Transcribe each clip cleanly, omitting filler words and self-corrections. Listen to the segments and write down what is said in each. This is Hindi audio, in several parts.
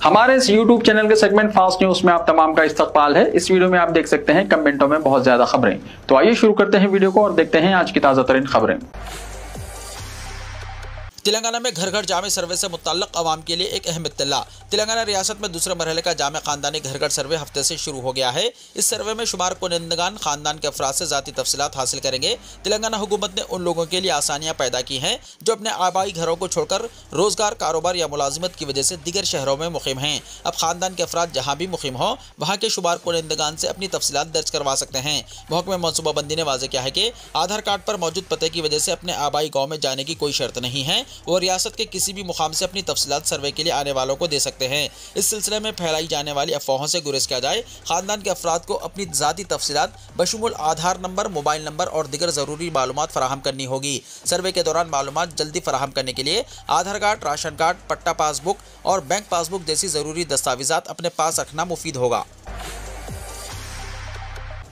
हमारे इस YouTube चैनल के सेगमेंट फास्ट न्यूज में आप तमाम का इस्तकबाल है। इस वीडियो में आप देख सकते हैं कमेंटों में बहुत ज्यादा खबरें। तो आइए शुरू करते हैं वीडियो को और देखते हैं आज की ताजा तरीन खबरें। तेलंगाना में घर घर जामे सर्वे से मुतल्लक अवाम के लिए एक अहम इत्तला। तेलंगाना रियासत में दूसरे मरहले का जामे खानदानी घर घर सर्वे हफ्ते से शुरू हो गया है। इस सर्वे में शुमार कुनिंदगान खानदान के अफराद से ज़ाती तफसीलात हासिल करेंगे। तेलंगाना हुकूमत ने उन लोगों के लिए आसानियाँ पैदा की हैं जो अपने आबाई घरों को छोड़कर रोजगार, कारोबार या मुलाजिमत की वजह से दीगर शहरों में मुकीम हैं। अब खानदान के अफराद जहाँ भी मुकीम हो वहाँ के शुमार कुनिंदगान से अपनी तफसीलात दर्ज करवा सकते हैं। महकमे मनसूबाबंदी ने वाज़ेह किया है कि आधार कार्ड पर मौजूद पते की वजह से अपने आबाई गाँव में जाने की कोई शर्त नहीं है। वो रियासत के किसी भी मुकाम से अपनी तफसीलात सर्वे के लिए आने वालों को दे सकते हैं। इस सिलसिले में फैलाई जाने वाली अफवाहों से गुरेज किया जाए। खानदान के अफराद को अपनी ज़ाती तफसीलात बशुमुल आधार नंबर, मोबाइल नंबर और दीगर ज़रूरी मालूमात फराहम करनी होगी। सर्वे के दौरान मालूमात जल्दी फराहम करने के लिए आधार कार्ड, राशन कार्ड, पट्टा पासबुक और बैंक पासबुक जैसी ज़रूरी दस्तावेज़ात अपने पास रखना मुफीद होगा।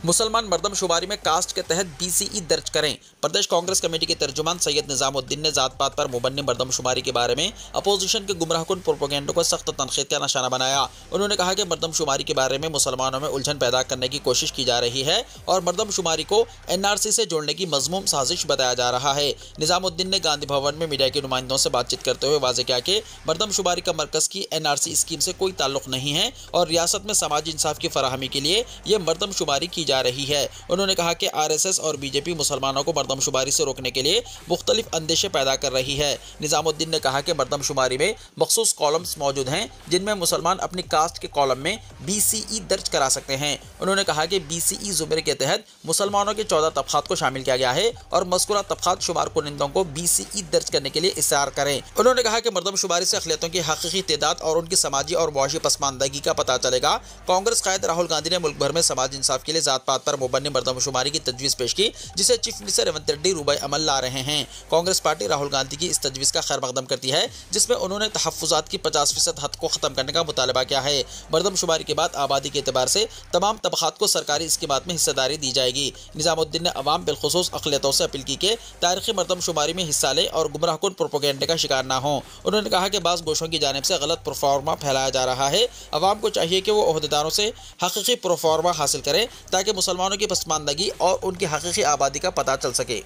मुसलमान मरदमशुमारी में कास्ट के तहत BCE दर्ज करें। प्रदेश कांग्रेस कमेटी के तर्जुमान सैयद निजामुद्दीन ने जात पात पर मुबन्नी मरदमशुमारी के बारे में अपोजिशन के गुमराहकुन प्रोपेगेंडा को सख्त तनकीद का निशाना बनाया। उन्होंने कहा कि मरदमशुमारी के बारे में मुसलमानों में उलझन पैदा करने की कोशिश की जा रही है और मरदमशुमारी को NRC से जोड़ने की मज़मूम साजिश बताया जा रहा है। निजामुद्दीन ने गांधी भवन में मीडिया के नुमाइंदों से बातचीत करते हुए वाज़ेह किया कि मरदमशुमारी का मरकज़ की NRC स्कीम से कोई ताल्लुक नहीं है और रियासत में समाजी इंसाफ की फराहमी के लिए ये मरदमशुमारी की जा रही है। उन्होंने कहा कि RSS और BJP मुसलमानों को मरदमशुमारी से रोकने के लिए मुख्तलिफ अंदेशे पैदा कर रही है। निजामुद्दीन ने कहा कि मरदमशुमारी में मखसूस कॉलम्स मौजूद हैं जिनमें मुसलमान अपनी कास्ट के कॉलम में BCE दर्ज करा सकते हैं। उन्होंने कहा कि BCE ज़ुमरे के तहत मुसलमानों के 14 तबक़ात को शामिल किया गया है और मज़कूरा तबक़ात शुमार कुनिंदों को BCE दर्ज करने के लिए इस्तार करें। उन्होंने कहा कि मरदमशुमारी से अक़लियतों की हक़ीक़ी तादाद और उनकी समाजी और मुआशी पसमानदगी का पता चलेगा। कांग्रेस कायद राहुल गांधी ने मुल्क भर में समाजी इंसाफ के लिए जात पात पर मुबन्नी मरदमशुमारी की तजवीज़ पेश की, जिसे चीफ मिनिस्टर रेवंत रेड्डी रूबे अमल ला रहे हैं। कांग्रेस पार्टी राहुल गांधी की इस तजवीज़ का खैर मकदम करती है जिसमें उन्होंने तहफ़्फ़ुज़ात की 50% हद को ख़त्म करने का मुतालबा किया है। मरदमशुमारी के बाद आबादी के एतबार से तमाम तबक़ात को सरकारी स्कीमात में हिस्सेदारी दी जाएगी। निज़ामुद्दीन ने अवाम बिलखुसूस अक़लियतों से अपील की कि तारीख़ी मरदमशुमारी में हिस्सा लें और गुमराहकुन प्रोपेगेंडे का शिकार ना हों। उन्होंने कहा कि बाज़ गोशों की जानिब से गलत प्रोफार्मा फैलाया जा रहा है। अवाम को चाहिए कि वो ओहदेदारों से हक़ीक़ी प्रोफार्मा हासिल करें ताकि मुसलमानों की पसमानदगी और उनकी हक़ीक़ी आबादी का पता चल सके।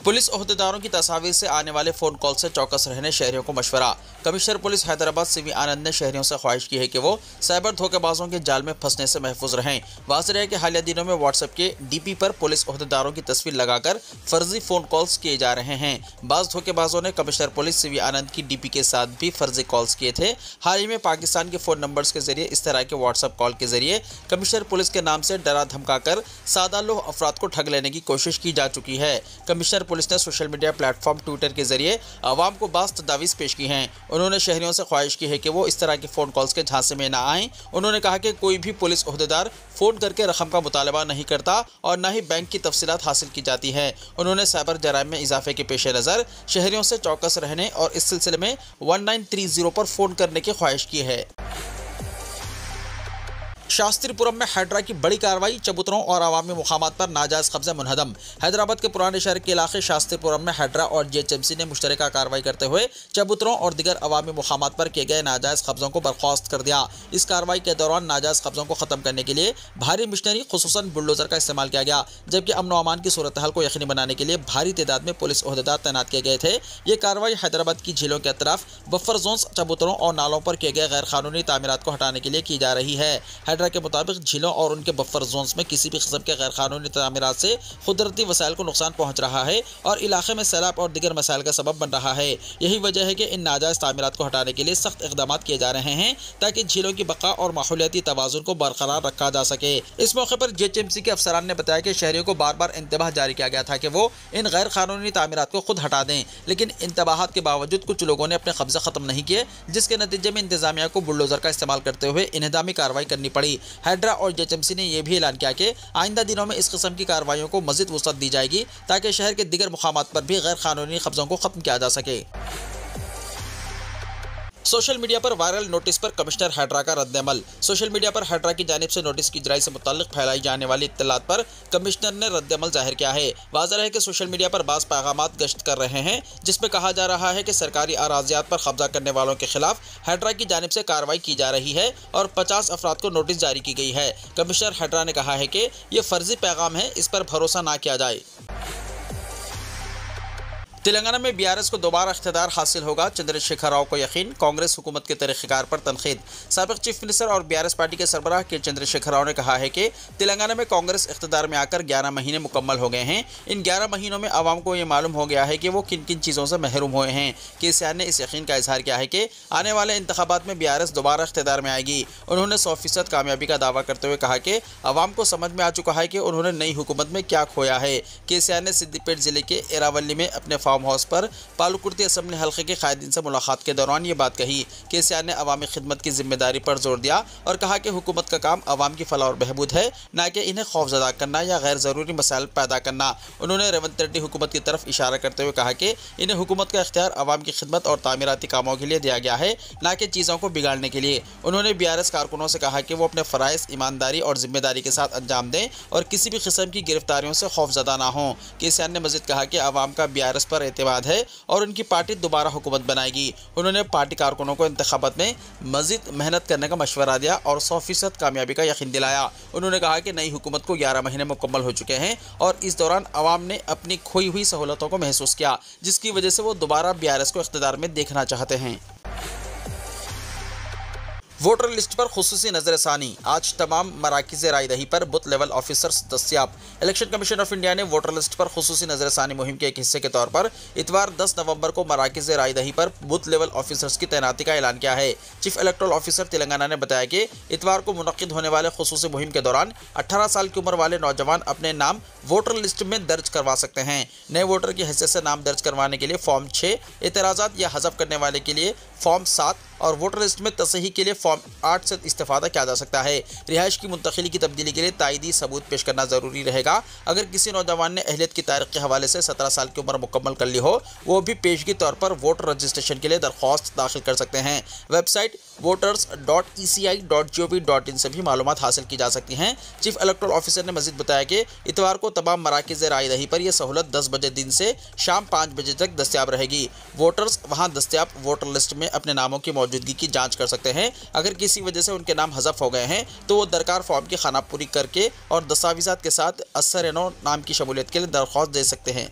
पुलिस ओहदेदारों की तस्वीर से आने वाले फ़ोन कॉल से चौकस रहने शहरियों को मशवरा। कमिश्नर पुलिस हैदराबाद CV आनंद ने शहरियों से ख्वाहिश की है कि वो साइबर धोखेबाजों के जाल में फंसने से महफूज रहें। वाज़ेह है कि हालिया दिनों में व्हाट्सएप के DP पर पुलिस ओहदेदारों की तस्वीर लगाकर फर्जी फ़ोन कॉल्स किए जा रहे हैं। बाज़ धोखेबाजों ने कमिश्नर पुलिस CV आनंद की DP के साथ भी फर्जी कॉल्स किए थे। हाल ही में पाकिस्तान के फ़ोन नंबर्स के जरिए इस तरह के व्हाट्सएप कॉल के जरिए कमिश्नर पुलिस के नाम से डरा धमका कर सादा लोह अफराद को ठग लेने की कोशिश की जा चुकी है। कमिश्नर पुलिस ने सोशल मीडिया प्लेटफॉर्म ट्विटर के जरिए आवाम को बाज़ तदावीज़ पेश की हैं। उन्होंने शहरियों से ख्वाहिश की है कि वो इस तरह के फ़ोन कॉल्स के झांसे में ना आएँ। उन्होंने कहा कि कोई भी पुलिस ओहदेदार फ़ोन करके रकम का मुतालबा नहीं करता और न ही बैंक की तफसीलात हासिल की जाती है। उन्होंने साइबर जराइम में इजाफे के पेश नज़र शहरियों से चौकस रहने और इस सिलसिले में 1930 पर फ़ोन करने की ख्वाहिश की है। शास्त्रीपुरम में हाइड्रा की बड़ी कार्रवाई, चबूतरों और अवामी मुकामात पर नाजायज़ कब्ज़े मुनहदम। हैदराबाद के पुराने शहर के इलाके शास्त्रीपुरम में हाइड्रा और GHMC ने मुश्तरका कार्रवाई करते हुए चबूतरों और दिगर अवामी मुकामात पर किए गए नाजायज़ कब्ज़ों को बर्खास्त कर दिया। इस कार्रवाई के दौरान नाजायज़ कब्ज़ों को ख़त्म करने के लिए भारी मशीनरी खुसूसन बुलडोज़र का इस्तेमाल किया गया, जबकि अमन व अमान की सूरत हाल को यकीनी बनाने के लिए भारी तादाद में पुलिस ओहदेदार तैनात किए गए थे। ये कार्रवाई हैदराबाद की झीलों के अतराफ बफर जोन्स, चबूतरों और नालों पर किए गए गैर कानूनी तामीरात को हटाने के लिए की जा रही है। हाइड्रा के मुताबिक झीलों और उनके बफर जोन्स में किसी भी किस्म के गैर कानूनी तामीरात से कुदरती वसाइल को नुकसान पहुंच रहा है और इलाके में सैलाब और दिगर मसाइल का सबब बन रहा है। यही वजह है कि इन नाजायज़ तामीरात को हटाने के लिए सख्त इक़दाम किए जा रहे हैं ताकि झीलों की बका और माहौलियाती तवाज़ुन को बरकरार रखा जा सके। इस मौके पर GHMC के अफसरान ने बताया कि शहरियों को बार बार इंतबाह जारी किया गया था कि वो इन गैर कानूनी तामीरात को खुद हटा दें, लेकिन इंतबाहात के बावजूद कुछ लोगों ने अपने कब्ज़े ख़त्म नहीं किए, जिसके नतीजे में इंतजामिया को बुलडोज़र का इस्तेमाल करते हुए इन्हदामी कार्रवाई करनी पड़ी। हाइड्रा और GHMC ने यह भी ऐलान किया कि आइंदा दिनों में इस किस्म की कार्रवाइयों को मज़ीद वुसअत दी जाएगी ताकि शहर के दिगर मुकामात पर भी गैर कानूनी कब्ज़ों को ख़त्म किया जा सके। सोशल मीडिया पर वायरल नोटिस पर कमिश्नर हैड्रा का रद्द-ए-अमल। सोशल मीडिया पर हैड्रा की जानिब से नोटिस की जारी से मुताल्लिक फैलाई जाने वाली इत्तलात पर कमिश्नर ने रद्द-ए-अमल जाहिर किया है। वाज़ेह है कि सोशल मीडिया पर बाज़ पैगामात गश्त कर रहे हैं जिसमें कहा जा रहा है कि सरकारी अराज़ियात पर कब्जा करने वालों के खिलाफ हैड्रा की जानिब से कार्रवाई की जा रही है और 50 अफराद को नोटिस जारी की गई है। कमिश्नर हैड्रा ने कहा है कि ये फर्जी पैगाम है, इस पर भरोसा ना किया जाए। तेलंगाना में बीआरएस को दोबारा इख्तिदार हासिल होगा, चंद्रशेखर राव को यकीन। कांग्रेस हुकूमत के तरीक़ेकार पर तनकीद। साबिक़ चीफ मिनिस्टर और बीआरएस पार्टी के सरबराह के चंद्रशेखर राव ने कहा है कि तेलंगाना में कांग्रेस इख्तिदार में आकर 11 महीने मुकम्मल हो गए हैं। इन 11 महीनों में आवाम को ये मालूम हो गया है कि वो किन किन चीज़ों से महरूम हुए हैं। केसीआर ने इस यकीन का इजहार किया है कि आने वाले इंतखाबात में बीआरएस दोबारा इख्तिदार में आएगी। उन्होंने 100% कामयाबी का दावा करते हुए कहा कि आवाम को समझ में आ चुका है कि उन्होंने नई हुकूमत में क्या खोया है। केसीआर ने सिद्दीपेट जिले के एरावली में अपने फार्म हाउस पर पालुकुर्ती असम्बली हल्के के कायदीन से मुलाकात के दौरान ये बात कही। केसीआर ने अवामी खिदमत की जिम्मेदारी पर जोर दिया और कहा कि हुकूमत का काम अवाम की फलाह और बहबूद है, ना कि इन्हें खौफजदा करना या गैर ज़रूरी मसाइल पैदा करना। उन्होंने रेवंत रेड्डी हुकूमत की तरफ इशारा करते हुए कहा कि इन्हें हुकूमत का इख्तियार अवाम की खिदमत और तामीराती कामों के लिए दिया गया है, ना कि चीज़ों को बिगाड़ने के लिए। उन्होंने बीआरएस कारकुनों से कहा कि वो अपने फ़राइज़ ईमानदारी और जिम्मेदारी के साथ अंजाम दें और किसी भी किस्म की गिरफ्तारियों से खौफजदा ना हों। केसीआर ने मज़ीद कहा कि अवाम का बीआरएस पर एतमाद है और उनकी पार्टी दोबारा हुकूमत बनाएगी। उन्होंने पार्टी कारकुनों को इंतखाबात में मज़ीद मेहनत करने का मशवरा दिया और 100% कामयाबी का यकीन दिलाया। उन्होंने कहा कि नई हुकूमत को 11 महीने मुकम्मल हो चुके हैं और इस दौरान अवाम ने अपनी खोई हुई सहूलतों को महसूस किया, जिसकी वजह से वो दोबारा बीआरएस को इख्तिदार में देखना चाहते हैं। वोटर लिस्ट पर खुसूसी नजरसानी। आज तमाम मराकिज़ रायदही पर बूथ लेवल ऑफिसर्स दस्तियाब। इलेक्शन कमीशन ऑफ इंडिया ने वोटर लिस्ट पर खुसूसी नजरसानी मुहिम के एक हिस्से के तौर पर इतवार 10 नवंबर को मराकिज़ रायदही पर बूथ लेवल ऑफिसर्स की तैनाती का ऐलान किया है। चीफ इलेक्टोरल ऑफिसर तेलंगाना ने बताया कि इतवार को मुनक्किद होने वाले खुसूसी मुहिम के दौरान 18 साल की उम्र वाले नौजवान अपने नाम वोटर लिस्ट में दर्ज करवा सकते हैं। नए वोटर की हैसियत से नाम दर्ज करवाने के लिए फॉर्म 6, एतराज़ात या हज़फ करने वाले के लिए फॉर्म 7 और वोटर लिस्ट में तसही के लिए फॉर्म 8 से इस्तेफादा किया जा सकता है। रिहाइश की मुंतकिली की तब्दीली के लिए तायदी सबूत पेश करना ज़रूरी रहेगा। अगर किसी नौजवान ने अहलियत की तारीख के हवाले से 17 साल की उम्र मुकम्मल कर ली हो, वो भी पेशगी तौर पर वोटर रजिस्ट्रेशन के लिए दरख्वास्त दाखिल कर सकते हैं। वेबसाइट voters.eci.gov.in से भी मालूमात हासिल की जा सकती हैं। चीफ इलेक्टोरल ऑफिसर ने मजीद बताया कि इतवार को तमाम मराकिज़ रायदही पर यह सहूलत 10 बजे दिन से शाम 5 बजे तक दस्तियाब रहेगी। वोटर्स वहां दस्तियाब वोटर लिस्ट में अपने नामों की मौजूदगी की जांच कर सकते हैं। अगर किसी वजह से उनके नाम हज़फ हो गए हैं तो वो दरकार फॉर्म की खानापुरी करके और दस्तावेज़ात के साथ असर-ए-नौ नाम की शमूलियत के लिए दरख्वास्त दे सकते हैं।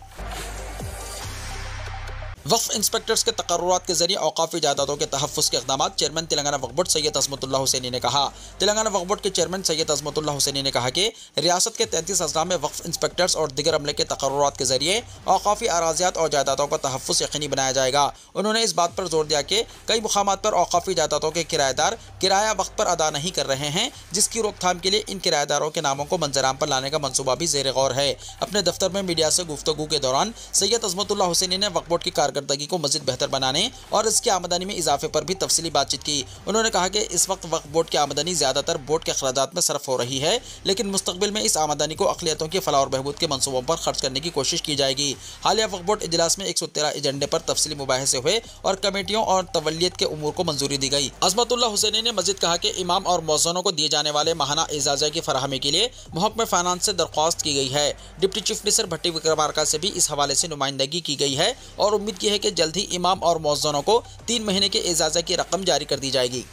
वक्फ इंस्पेक्टर्स के तकर्रुरात के जरिए औकाफी जायदादों के तहफ़्फ़ुज़ के इक़दामात। चेयरमैन तेलंगाना वक्फ बोर्ड सैयद अज़मतुल्लाह हुसैनी ने कहा। तेलंगाना वक्फ बोर्ड के चेयरमैन सैयद अज़मतुल्लाह हुसैनी ने कहा कि रियासत के 33 अज़ला में वक्फ इंस्पेक्टर्स और दिगर अमले के तकर्रुरात के जरिए औकाफी अराज़ियात और जायदादों का तहफ़्फ़ुज़ यकीनी बनाया जाएगा। उन्होंने इस बात पर जोर दिया कि कई मुकामात पर औकाफी जायदादों के किराएदार किराया वक्त पर अदा नहीं कर रहे हैं, जिसकी रोकथाम के लिए इन किराएदारों के नामों को मंजराम पर लाने का मनसूबा भी ज़ेर गौर है। अपने दफ्तर में मीडिया से गुफ्तगू के दौरान सैयद अज़मतुल्लाह हुसैनी ने वक्फ बोर्ड की कारकर्दगी को मज़ीद बेहतर बनाने और इसकी आमदनी में इजाफे पर भी तफसीली बातचीत की। उन्होंने कहा कि इस वक्त वक्फ बोर्ड की आमदनी ज़्यादातर बोर्ड के अखराजात में सरफ हो रही है, लेकिन मुस्तकबिल में इस आमदनी को अक़लियतों की फलाह और बहबूद के मनसूबों पर खर्च करने की कोशिश की जाएगी। हालिया वक्फ बोर्ड इजलास में 113 एजेंडे पर तफसीली मुबाहिसे हुए और कमेटियों और तवलियत के उमूर को मंजूरी दी गई। अज़मतुल्लाह हुसैनी ने मज़ीद कहा कि इमाम और मौज़नों को दिए जाने वाले माहाना एजाज़ा की फराहमी के लिए महकमा फाइनेंस से दरख्वास्त की गई है। डिप्टी चीफ मिनिस्टर भट्टी विक्रमार्का से भी इस हवाले से नुमाइंदगी की गई है और उम्मीद की है कि जल्द ही इमाम और मौज़नों को 3 महीने के एजाज़ा की रकम जारी कर दी जाएगी।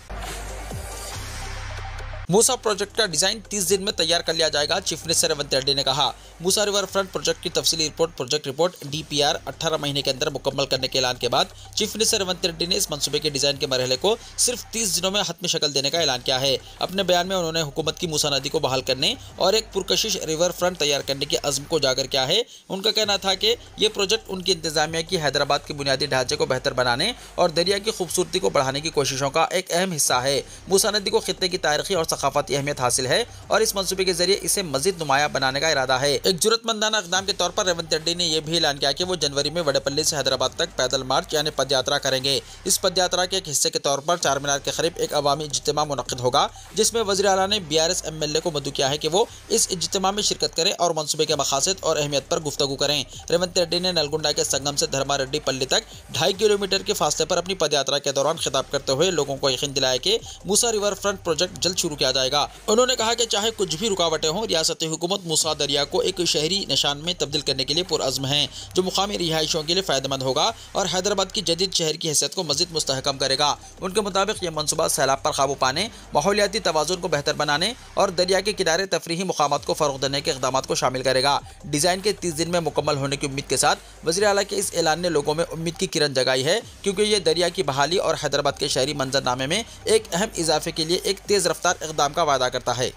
मूसा प्रोजेक्ट का डिज़ाइन 30 दिन में तैयार कर लिया जाएगा, चीफ मिनिस्टर रेवंत रेड्डी ने कहा। मूसा रिवर फ्रंट प्रोजेक्ट की तफसीली रिपोर्ट प्रोजेक्ट रिपोर्ट DPR 18 महीने के अंदर मुकम्मल करने के ऐलान के बाद चीफ मिनिस्टर रेवंत रेड्डी ने इस मंसूबे के डिज़ाइन के मरहले को सिर्फ 30 दिनों में हतमी शक्ल देने का ऐलान किया है। अपने बयान में उन्होंने हुकूमत की मूसा नदी को बहाल करने और एक पुरकशिश रिवर फ्रंट तैयार करने के अज़्म को उजागर किया है। उनका कहना था कि ये प्रोजेक्ट उनकी इंतजामिया की हैदराबाद के बुनियादी ढांचे को बेहतर बनाने और दरिया की खूबसूरती को बढ़ाने की कोशिशों का एक अहम हिस्सा है। मूसा नदी को खित्ते की तारीखी और सकाफती अहमियत हासिल है और इस मंसूबे के जरिए इसे मजीद नुमायां बनाने का इरादा है। एक जुर्रतमंदाना इक़दाम के तौर पर रेवंत रेड्डी ने यह भी ऐलान किया कि वो जनवरी में वडेपल्ली से हैदराबाद तक पैदल मार्च यानी पद यात्रा करेंगे। इस पद यात्रा के एक हिस्से के तौर पर चार मीनार के करीब एक अवामी इज्तिमा मुनक्किद होगा, जिसमें वज़ीर आला ने BRS MLA को मदऊ किया है कि वो इस इज्तिमा में शिरकत करें और मंसूबे के मकासद और अहमियत पर गुफ्तगू करें। रेवंत रेड्डी ने नलगुंडा के संगम से धर्मारेड्डी पल्ली तक 2.5 किलोमीटर के फासले पर अपनी पदयात्रा के दौरान खिताब करते हुए लोगों को यकीन दिलाया कि मूसा रिवर फ्रंट प्रोजेक्ट जल्द शुरू किया जाएगा। उन्होंने कहा कि चाहे कुछ भी रुकावटें हों, रियासती हुकूमत मूसा दरिया को एक शहरी निशान में तब्दील करने के लिए पुरअज़्म है, जो मुकामी रिहायशियों के लिए फ़ायदेमंद होगा और हैदराबाद की जदीद शहर की हैसियत को मज़ीद मुस्तहकम करेगा। उनके मुताबिक ये मनसूबा सैलाब पर काबू पाने, माहौलियाती तवाज़ुन को बेहतर बनाने और दरिया के किनारे तफरीही मुकामात को फ़रोग़ देने के इक़दामात को शामिल करेगा। डिज़ाइन के 30 दिन में मुकम्मल होने की उम्मीद के साथ वज़ीर आला के इस ऐलान ने लोगों में उम्मीद की किरण जगाई है, क्योंकि ये दरिया की बहाली और हैदराबाद के शहरी मंजरनामे में एक अहम इजाफे के लिए एक तेज़ रफ्तार इक़दाम का वादा करता है।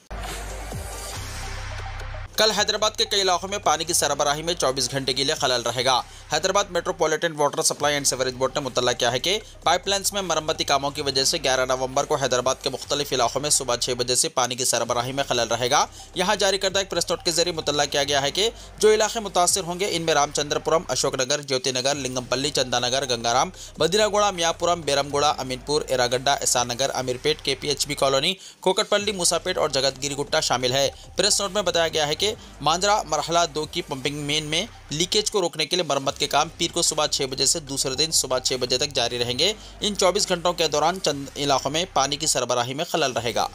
कल हैदराबाद के कई इलाकों में पानी की सरबराही में 24 घंटे के लिए खलल रहेगा। Hyderabad metropolitan water supply and sewerage board ने मुतल्ला किया है कि पाइपलाइंस में मरम्मती कामों की वजह से 11 नवंबर को हैदराबाद के मुख्तलिफ इलाकों में सुबह 6 बजे से पानी की सरबराही में खलल रहेगा। यहाँ जारी करदा एक प्रेस नोट के जरिए मुतल्ला किया गया है कि जो इलाके मुतासर होंगे इनमें रामचंद्रपुरम, अशोकनगर, ज्योतिनगर, लिंगमपल्ली, चंदानगर, गंगाराम, बदिरागुड़ा, मियापुरम, बेरमगुड़ा, अमीनपुर, एरागड्डा, एसानगर, अमीरपेट, KPHB कॉलोनी, कोकटपल्ली, मूसापेट और जगतगिरी गुट्टा शामिल है। प्रेस नोट में बताया गया है कि मांजरा मरहला 2 की पंपिंग मेन में लीकेज को रोकने के लिए मरम्मत के काम पीर को सुबह 6 बजे से दूसरे दिन सुबह 6 बजे तक जारी रहेंगे। इन 24 घंटों के दौरान चंद इलाकों में पानी की सरबराही में खलल रहेगा।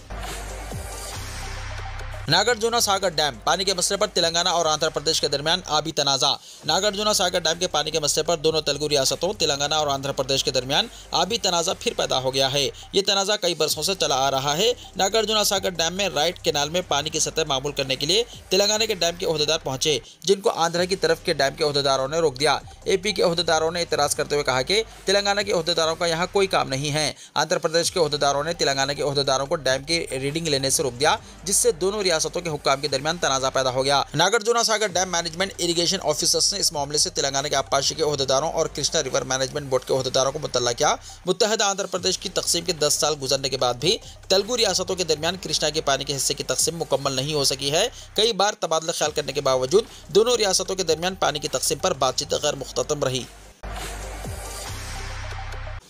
नागार्जुना सागर डैम पानी के मसले पर तेलंगाना और आंध्र प्रदेश के दरमियान आबी तनाज़ा। नागार्जुना सागर डैम के पानी के मसले पर दोनों तेलुगु रियासतों तेलंगाना और आंध्र प्रदेश के दरमियान आबी तनाज़ा फिर पैदा हो गया है। ये तनाज़ा कई बरसों से चला आ रहा है। नागार्जुना सागर डैम में राइट कैनाल में पानी की सतह मामूल करने के लिए तेलंगाना के डैम के ओहदेदार पहुंचे, जिनको आंध्र की तरफ के डैम के ओहदेदारों ने रोक दिया। AP के ओहदेदारों ने इतराज़ करते हुए कहा कि तेलंगाना के ओहदेदारों का यहाँ कोई काम नहीं है। आंध्र प्रदेश के ओहदेदारों ने तेलंगाना के ओहदेदारों को डैम की रीडिंग लेने से रोक दिया, जिससे दोनों रियासतों के हुक्काम के दरमियान तनाज़ा पैदा हो गया। नागार्जुना सागर डैम मैनेजमेंट इरिगेशन ऑफिसर्स ने इस मामले से तेलंगाना के आबपाशी के ओहदेदारों और कृष्णा रिवर मैनेजमेंट बोर्ड के ओहदेदारों को मुतल्ला किया। मुत्तहदा आंध्र प्रदेश की तकसीम के 10 साल गुजरने के बाद भी तेलुगु रियासतों के दरमियान कृष्णा के पानी के हिस्से की तकसीम मुकम्मल नहीं हो सकी है। कई बार तबादला ख्याल करने के बावजूद दोनों रियासतों के दरमियान पानी की तकसीम पर बातचीत गैर मुख्ततम रही।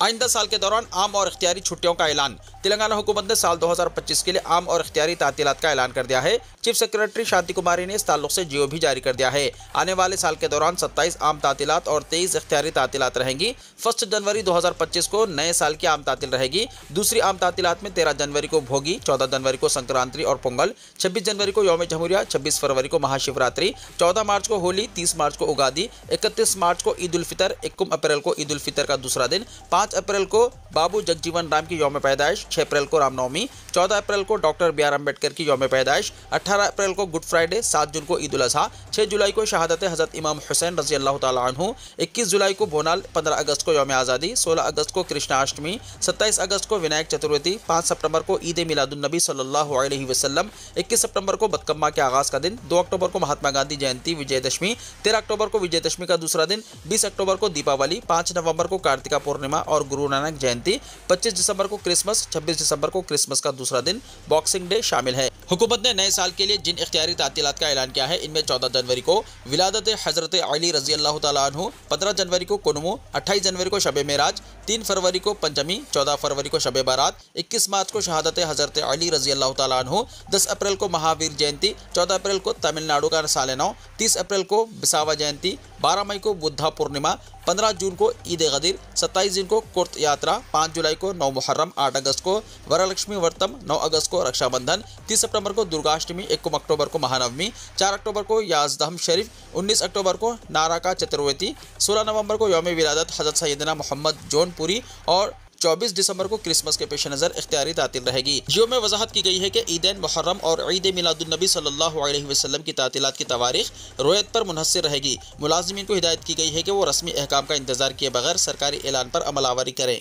आइंदा साल के दौरान आम और इख्तियारी छुट्टियों का ऐलान। तेलंगाना हुकूमत ने साल 2025 के लिए आम और इख्तियारी तातीलात का ऐलान कर दिया है। चीफ सेक्रेटरी शांति कुमारी ने इस ताल्लुक से GO भी जारी कर दिया है। आने वाले साल के दौरान 27 आम तातीलात और 23 इख्तियारी तातीलात रहेंगी। 1 जनवरी 2025 को नए साल की आम तातील रहेगी। दूसरी आम तातीलात में 13 जनवरी को भोगी, 14 जनवरी को संक्रांति और पोंगल, 26 जनवरी को यौम जमहूरिया, 26 फरवरी को महाशिवरात्रि, 14 मार्च को होली, 30 मार्च को उगादी, 31 मार्च को ईद उल फितर, 21 अप्रैल को ईद उल फितर का दूसरा दिन, 5 अप्रैल को बाबू जगजीवन राम की यौम पैदाइश, 6 अप्रैल को रामनवमी, 14 अप्रैल को डॉक्टर BR अम्बेडकर की यौम पैदाइश, 18 अप्रैल को गुड फ्राइडे, 7 जून को ईद उल अज़हा, 6 जुलाई को शहादत हज़रत इमाम हुसैन रज़ी अल्लाह तआला अन्हु, 21 जुलाई को बोनाल, 15 अगस्त को यौम आज़ादी, 16 अगस्त को कृष्णाष्टमी, 27 अगस्त को विनायक चतुर्थी, 5 सितंबर को ईद मिलादुन्नबी सल्लल्लाहु अलैहि वसल्लम, 21 सितंबर को बदकम्मा के आगाज़ का दिन, 2 अक्टूबर को महात्मा गांधी जयंती विजयदशमी, 13 अक्टूबर को विजयदशमी का दूसरा दिन, 20 अक्टूबर को दीपावली, 5 नवंबर को कार्तिका पूर्णिमा और गुरु नानक जयंती, 25 दिसंबर को क्रिसमस, 26 दिसंबर को क्रिसमस का दूसरा दिन बॉक्सिंग डे शामिल है। हुकूमत ने नए साल के लिए जिन इख्तियारी तातीलात का ऐलान किया है, इनमें 14 जनवरी को विलादत हज़रत अली रज़ी अल्लाह तआला अन्हु, 15 जनवरी को कुनुमु, 28 जनवरी को शब मेराज, 3 फरवरी को पंचमी, 14 फरवरी को शब बारात, 21 मार्च को शहादत हज़रत अली रज़ी अल्लाह तआला अन्हु, 10 अप्रैल को महावीर जयंती, 14 अप्रैल को तमिलनाडु का साल नौ, 30 अप्रैल को बिसावा जयंती, 12 मई को बुद्धा पूर्णिमा, 15 जून को ईद गदीर, 27 जून को कुर्त यात्रा, 5 जुलाई को 9 मुहर्रम, 8 अगस्त को वरलक्ष्मी व्रतम, 9 अगस्त को रक्षाबंधन, 30 सितंबर को दुर्गाष्टमी, 1 अक्टूबर को महानवमी, 4 अक्टूबर को याजदहम शरीफ, 19 अक्टूबर को नाराका चतुर्वेदी, 16 नवंबर को यौम विलादत हज़रत सैयदना मोहम्मद जौनपुरी और 24 दिसंबर को क्रिसमस के पेश नज़र इख्तियारी तातील रहेगी। जियो में वजाहत की गई है कि ईदैन मुहर्रम और ईद मिलादुन्नबी सल्लल्लाहु अलैहि वसल्लम की तातीलात की तवारीख रोयत पर मुनहसर रहेगी। मुलाजिमीन को हिदायत की गई है कि वो रस्मी अहकाम का इंतजार किए बगैर सरकारी ऐलान पर अमलावरी करें।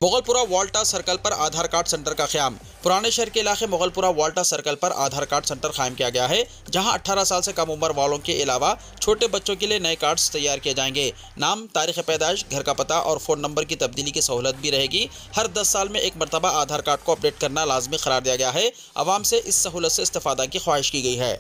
मोगलपुरा वॉल्टा सर्कल पर आधार कार्ड सेंटर का क़याम। पुराने शहर के इलाके मुगलपुरा वाल्टा सर्कल पर आधार कार्ड सेंटर कायम किया गया है, जहां 18 साल से कम उम्र वालों के अलावा छोटे बच्चों के लिए नए कार्ड्स तैयार किए जाएंगे। नाम, तारीख पैदाइश, घर का पता और फ़ोन नंबर की तब्दीली की सहूलत भी रहेगी। हर 10 साल में एक मरतबा आधार कार्ड को अपडेट करना लाजमी करार दिया गया है। आवाम से इस सहूलत से इस्तेफादा की ख्वाहिश की गई है।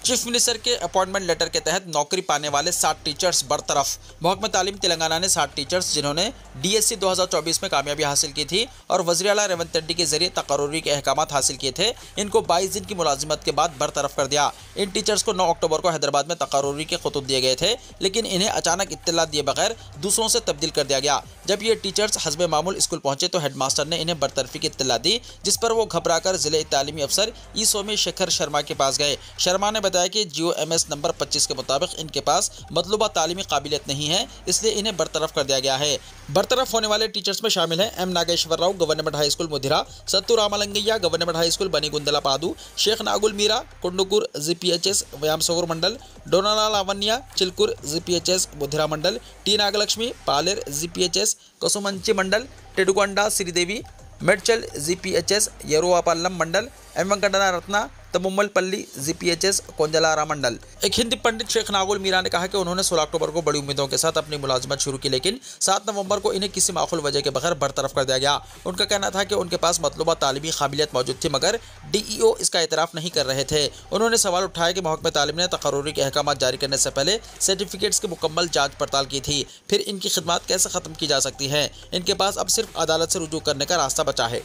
चीफ मिनिस्टर के अपॉइंटमेंट लेटर के तहत नौकरी पाने वाले 60 टीचर्स बरतरफ। महकमा तालीम तेलंगाना ने 60 टीचर्स जिन्होंने DSC 2024 में कामयाबी हासिल की थी और वज़ीर आला रेवंत रेड्डी के जरिए तकर्रुरी के अहकामात हासिल किए थे, इनको 22 दिन की मुलाजिमत के बाद बरतरफ कर दिया। इन टीचर्स को 9 अक्टूबर को हैदराबाद में तकर्रुरी के खुतूब दिए गए थे, लेकिन इन्हें अचानक इत्तला दिए बगैर दूसरों से तब्दील कर दिया गया। जब ये टीचर्स हस्बे मामूल स्कूल पहुंचे तो हेडमास्टर ने इन्हें बरतरफी की इत्तला दी, जिस पर वो घबराकर जिले तालीमी अफसर ई सोमी शेखर शर्मा के पास गए। शर्मा ने बताया कि GOMS नंबर 25 के मुताबिक इनके पास मतलूबा तालीमी काबिलियत नहीं है, इसलिए इन्हें बरतरफ कर दिया गया है। बरतरफ होने वाले टीचर्स में शामिल हैं M. Nageswara Rao, government high school Mudhira, Sattu Ramalingaiah, government high school Banigundla Padu, Sheikh Nagul Meera, Kondukur GPHS Vyamsor mandal, Donala Lavanya, Chilkur GPHS Mudhira mandal, T. Nagalakshmi, Paler GPHS कसुमंची मंडल, टेडुगोंडा श्रीदेवी, मेडचल GPHS येरुवापाल्लम मंडल, M. वेंकटना रत्ना, तमुम्मलपल्ली GPHS कोंजलारा मंडल। एक हिंदी पंडित शेख नागुल मीरा ने कहा कि उन्होंने 16 अक्टूबर को बड़ी उम्मीदों के साथ अपनी मुलाजिमत शुरू की, लेकिन 7 नवंबर को इन्हें किसी माकूल वजह के बगैर बरतरफ कर दिया गया। उनका कहना था कि उनके पास मतलूबा तालीमी काबिलियत मौजूद थी, मगर DEO इसका एतराफ़ नहीं कर रहे थे। उन्होंने सवाल उठाया कि महकमा तालीम ने तकर्रुरी के अहकामात जारी करने से पहले सर्टिफिकेट्स की मुकम्मल जाँच पड़ताल की थी, फिर इनकी खिदमत कैसे ख़त्म की जा सकती है। इनके पास अब सिर्फ अदालत से रुजू करने का रास्ता बचा है।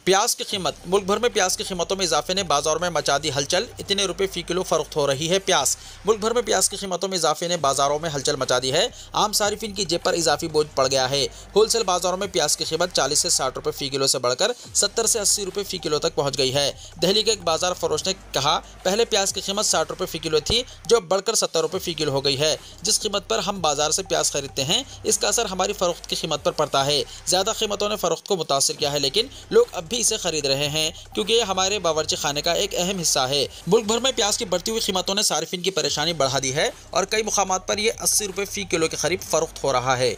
प्याज की कीमत। मुल्क भर में प्याज की कीमतों में इजाफे ने बाजारों में मचा दी हलचल, इतने रुपए फी किलो फरोख्त हो रही है प्याज। मुल्क भर में प्याज की कीमतों में इजाफे ने बाजारों में हलचल मचा दी है। आम सारिफिन की जेब पर इजाफी बोझ पड़ गया है। होलसेल बाजारों में प्याज की कीमत 40 से 60 रुपए फी किलो से बढ़कर 70 से 80 रुपए फी किलो तक पहुंच गई है। दिल्ली के एक बाजार फरोश ने कहा, पहले प्याज की कीमत 60 रुपए फी किलो थी, जो बढ़कर 70 रुपए फी किलो हो गई है। जिस कीमत पर हम बाजार से प्याज खरीदते हैं, इसका असर हमारी फरोख्त की कीमत पर पड़ता है। ज्यादा कीमतों ने फरोख्त को मुतासिर किया है, लेकिन लोग अब भी इसे खरीद रहे हैं क्योंकि ये हमारे बावर्ची खाने का एक अहम हिस्सा है। मुल्क भर में प्याज की बढ़ती हुई कीमतों ने सारिफिन की परेशानी बढ़ा दी है और कई मुकामात पर यह 80 रुपए फी किलो के करीब फरोख्त हो रहा है।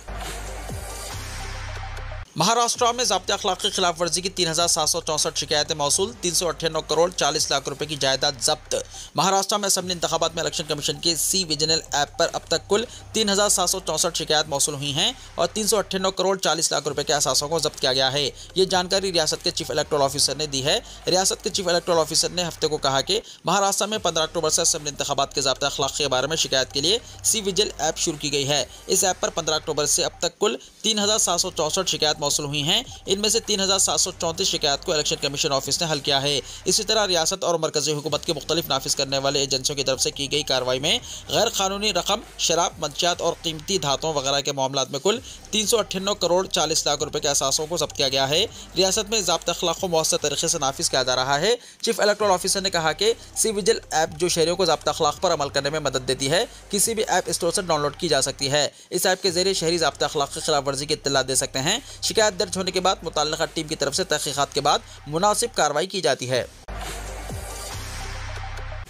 महाराष्ट्र में ज़ाब्ते अखलाक की खिलाफ वर्जी की 3764 शिकायतें मौसूल, 398 करोड़ 40 लाख रुपए की जायदाद जब्त। महाराष्ट्र में असेंबली इंतखाबात में इलेक्शन कमीशन के C-विजिल ऐप पर अब तक कुल 3764 शिकायत मौसूल हुई हैं और 398 करोड़ 40 लाख रुपए के असासों को जब्त किया गया है। ये जानकारी रियासत के चीफ इलेक्टोरल ऑफिसर ने दी है। रियासत के चीफ इलेक्टोरल ऑफिसर ने हफ्ते को कहा कि महाराष्ट्र में 15 अक्टूबर से असेंबली इंतखाबात के ज़ाब्ते अखलाक के बारे में शिकायत के लिए C-विजिल ऐप शुरू की गई है। इस ऐप पर 15 अक्टूबर से अब तक कुल 3764 शिकायत मौसूल हुई हैं। इनमें से 3734 शिकायत को इलेक्शन कमीशन ऑफिस ने हल किया है। इसी तरह रियासत और मरकजी हुकूमत की मुख्तलिफ नाफिज करने वाले एजेंसियों की तरफ से की गई कार्रवाई में गैर कानूनी रकम, शराब, मंशियात और कीमती धातुओं वगैरह के मामलात में कुल 398 करोड़ 40 लाख रुपए के असासों को जब्त किया गया है। रियासत में ज़ाब्ता अखलाक को मौसर तरीके से नाफिज किया जा रहा है। चीफ इलेक्टोरल ऑफिसर ने कहा कि C-विजिल ऐप जो शहरियों को ज़ाब्ता अखलाक पर अमल करने में मदद देती है, किसी भी ऐप स्टोर से डाउनलोड की जा सकती है। इस ऐप के जरिए शहरी ज़ाब्ता अखलाक की खिलाफ वर्जी की इत्तला दे सकते हैं। शिकायत दर्ज होने के बाद मुतल्लिका टीम की तरफ से तहकीकात के बाद मुनासिब कार्रवाई की जाती है।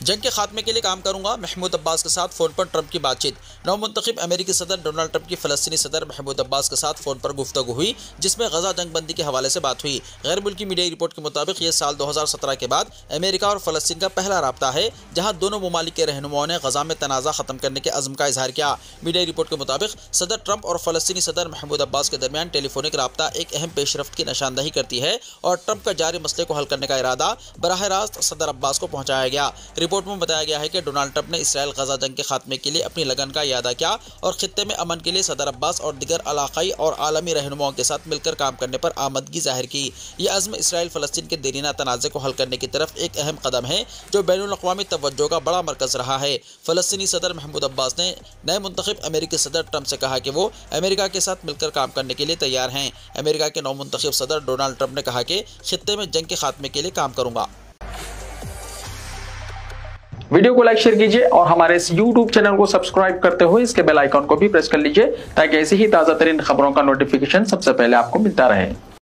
जंग के खात्मे के लिए काम करूंगा, महमूद अब्बास के साथ फ़ोन पर ट्रंप की बातचीत। नवमुंतखब अमेरिकी सदर डोनाल्ड ट्रंप की फ़लस्तीनी सदर महमूद अब्बास के साथ फ़ोन पर गुफ्तगू हुई, जिसमें गजा जंगबंदी के हवाले से बात हुई। गैर मुल्की मीडिया रिपोर्ट के मुताबिक ये साल 2017 के बाद अमेरिका और फ़लस्तीन का पहला राब्ता है जहाँ दोनों ममालिक के रहनुमाओं ने गजा में तनाज़ा ख़त्म करने के अज़्म का इजहार किया। मीडिया रिपोर्ट के मुताबिक सदर ट्रंप और फ़लस्तीनी सदर महमूद अब्बास के दरमियान टेलीफोनिक राब्ता एक अहम पेशरफ्त की निशानदही करती है और ट्रंप का जारी मसले को हल करने का इरादा बराह रास्त सदर अब्बास को पहुँचाया गया। रिपोर्ट में बताया गया है कि डोनाल्ड ट्रंप ने इसराइल गजा जंग के खात्मे के लिए अपनी लगन का इरादा किया और खित्ते में अमन के लिए सदर अब्बास और दिगर इलाकाई और आलमी रहनुमाओं के साथ मिलकर काम करने पर आमदगी जाहिर की। यह अज़्म इसराइल फ़लस्तीन के देरीना तनाज़े को हल करने की तरफ एक अहम कदम है जो बैनुल अक़वामी तवज्जो का बड़ा मरकज़ रहा है। फ़लस्तीनी सदर महमूद अब्बास ने नए मुंतखब अमेरिकी सदर ट्रंप से कहा कि वो अमेरिका के साथ मिलकर काम करने के लिए तैयार हैं। अमेरिका के नौ मुंतखब सदर डोनाल्ड ट्रंप ने कहा कि खित्ते में जंग के खात्मे के लिए काम करूंगा। वीडियो को लाइक शेयर कीजिए और हमारे इस YouTube चैनल को सब्सक्राइब करते हुए इसके बेल आइकॉन को भी प्रेस कर लीजिए ताकि ऐसी ही ताज़ा तरीन खबरों का नोटिफिकेशन सबसे पहले आपको मिलता रहे।